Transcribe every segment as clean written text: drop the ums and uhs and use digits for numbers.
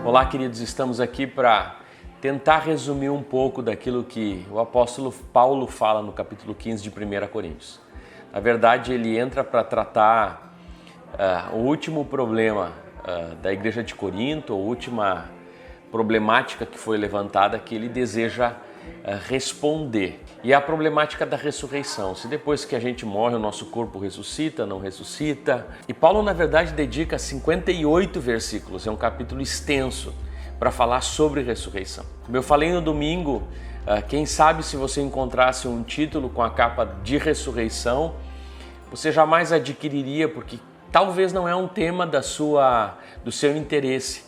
Olá, queridos, estamos aqui para tentar resumir um pouco daquilo que o apóstolo Paulo fala no capítulo 15 de 1 Coríntios. Na verdade, ele entra para tratar o último problema da igreja de Corinto, a última problemática que foi levantada que ele deseja responder. E é a problemática da ressurreição. Se depois que a gente morre o nosso corpo ressuscita, não ressuscita. E Paulo, na verdade, dedica 58 versículos, é um capítulo extenso, para falar sobre ressurreição. Como eu falei no domingo, quem sabe se você encontrasse um título com a capa de ressurreição, você jamais adquiriria, porque talvez não é um tema do seu interesse.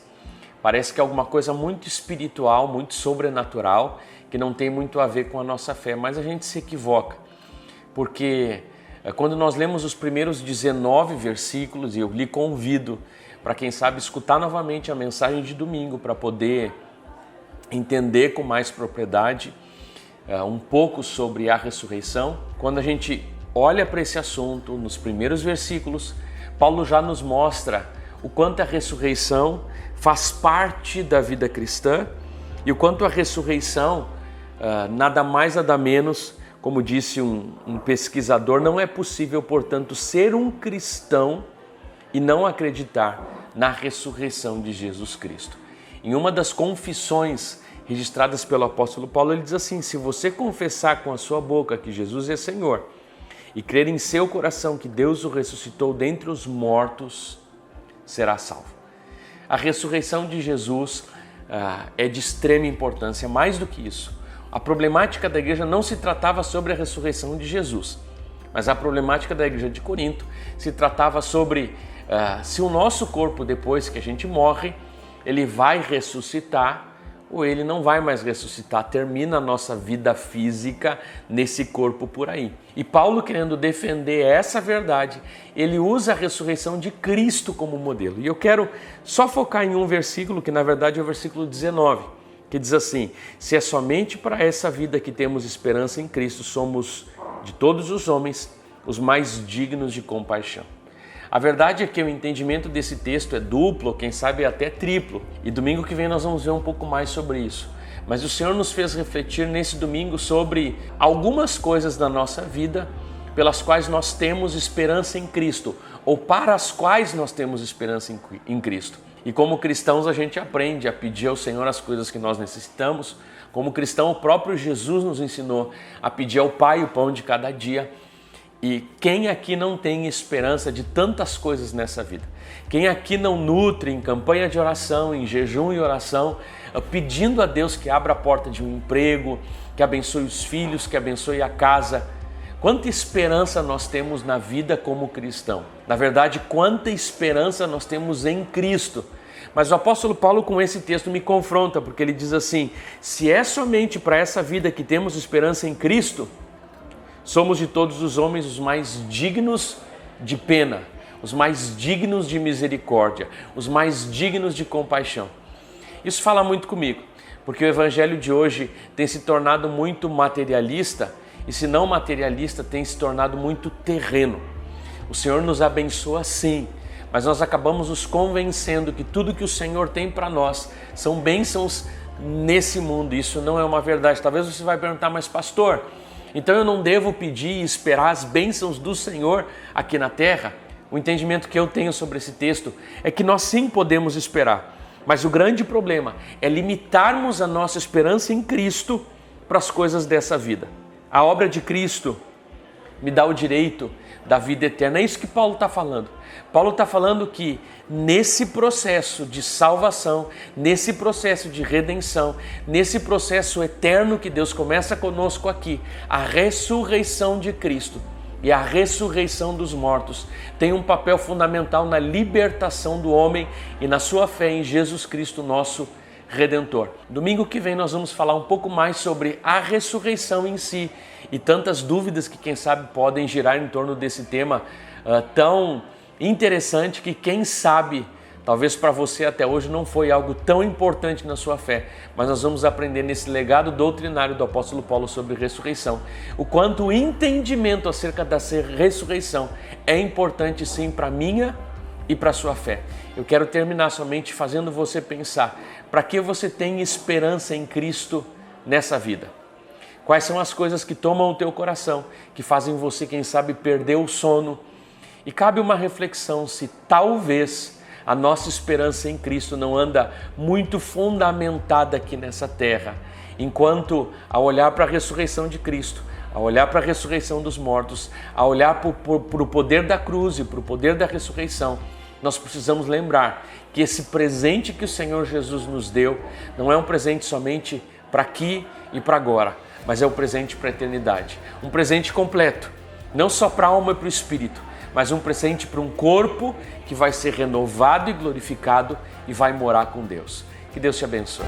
Parece que é alguma coisa muito espiritual, muito sobrenatural, que não tem muito a ver com a nossa fé, mas a gente se equivoca, porque quando nós lemos os primeiros 19 versículos, e eu lhe convido para quem sabe escutar novamente a mensagem de domingo, para poder entender com mais propriedade um pouco sobre a ressurreição. Quando a gente olha para esse assunto, nos primeiros versículos, Paulo já nos mostra o quanto a ressurreição faz parte da vida cristã e o quanto a ressurreição, nada mais nada menos, como disse um pesquisador, não é possível, portanto, ser um cristão e não acreditar na ressurreição de Jesus Cristo. Em uma das confissões registradas pelo apóstolo Paulo, ele diz assim: se você confessar com a sua boca que Jesus é Senhor e crer em seu coração que Deus o ressuscitou dentre os mortos, será salvo. A ressurreição de Jesus é de extrema importância. Mais do que isso, a problemática da igreja não se tratava sobre a ressurreição de Jesus, mas a problemática da igreja de Corinto se tratava sobre se o nosso corpo, depois que a gente morre, ele vai ressuscitar ou ele não vai mais ressuscitar, termina a nossa vida física nesse corpo por aí. E Paulo, querendo defender essa verdade, ele usa a ressurreição de Cristo como modelo. E eu quero só focar em um versículo, que na verdade é o versículo 19, que diz assim: se é somente para essa vida que temos esperança em Cristo, somos de todos os homens os mais dignos de compaixão. A verdade é que o entendimento desse texto é duplo, quem sabe até triplo. E domingo que vem nós vamos ver um pouco mais sobre isso. Mas o Senhor nos fez refletir nesse domingo sobre algumas coisas da nossa vida pelas quais nós temos esperança em Cristo, ou para as quais nós temos esperança em Cristo. E como cristãos a gente aprende a pedir ao Senhor as coisas que nós necessitamos. Como cristão, o próprio Jesus nos ensinou a pedir ao Pai o pão de cada dia. E quem aqui não tem esperança de tantas coisas nessa vida? Quem aqui não nutre em campanha de oração, em jejum e oração, pedindo a Deus que abra a porta de um emprego, que abençoe os filhos, que abençoe a casa? Quanta esperança nós temos na vida como cristão? Na verdade, quanta esperança nós temos em Cristo. Mas o apóstolo Paulo com esse texto me confronta, porque ele diz assim: se é somente para essa vida que temos esperança em Cristo, somos de todos os homens os mais dignos de pena, os mais dignos de misericórdia, os mais dignos de compaixão. Isso fala muito comigo, porque o evangelho de hoje tem se tornado muito materialista, e se não materialista, tem se tornado muito terreno. O Senhor nos abençoa sim, mas nós acabamos nos convencendo que tudo que o Senhor tem para nós são bênçãos nesse mundo. Isso não é uma verdade. Talvez você vai perguntar: mas pastor, então eu não devo pedir e esperar as bênçãos do Senhor aqui na terra? O entendimento que eu tenho sobre esse texto é que nós sim podemos esperar, mas o grande problema é limitarmos a nossa esperança em Cristo para as coisas dessa vida. A obra de Cristo me dá o direito da vida eterna. É isso que Paulo está falando. Paulo está falando que nesse processo de salvação, nesse processo de redenção, nesse processo eterno que Deus começa conosco aqui, a ressurreição de Cristo e a ressurreição dos mortos tem um papel fundamental na libertação do homem e na sua fé em Jesus Cristo, nosso Redentor. Domingo que vem nós vamos falar um pouco mais sobre a ressurreição em si e tantas dúvidas que quem sabe podem girar em torno desse tema tão interessante que quem sabe, talvez para você até hoje não foi algo tão importante na sua fé, mas nós vamos aprender nesse legado doutrinário do apóstolo Paulo sobre ressurreição, o quanto o entendimento acerca da ressurreição é importante sim para a minha e para a sua fé. Eu quero terminar somente fazendo você pensar, para que você tem esperança em Cristo nessa vida? Quais são as coisas que tomam o teu coração, que fazem você, quem sabe, perder o sono? E cabe uma reflexão se talvez a nossa esperança em Cristo não anda muito fundamentada aqui nessa terra, enquanto ao olhar para a ressurreição de Cristo, ao olhar para a ressurreição dos mortos, ao olhar para o poder da cruz e para o poder da ressurreição, nós precisamos lembrar que esse presente que o Senhor Jesus nos deu não é um presente somente para aqui e para agora, mas é um presente para a eternidade. Um presente completo, não só para a alma e para o espírito, mas um presente para um corpo que vai ser renovado e glorificado e vai morar com Deus. Que Deus te abençoe.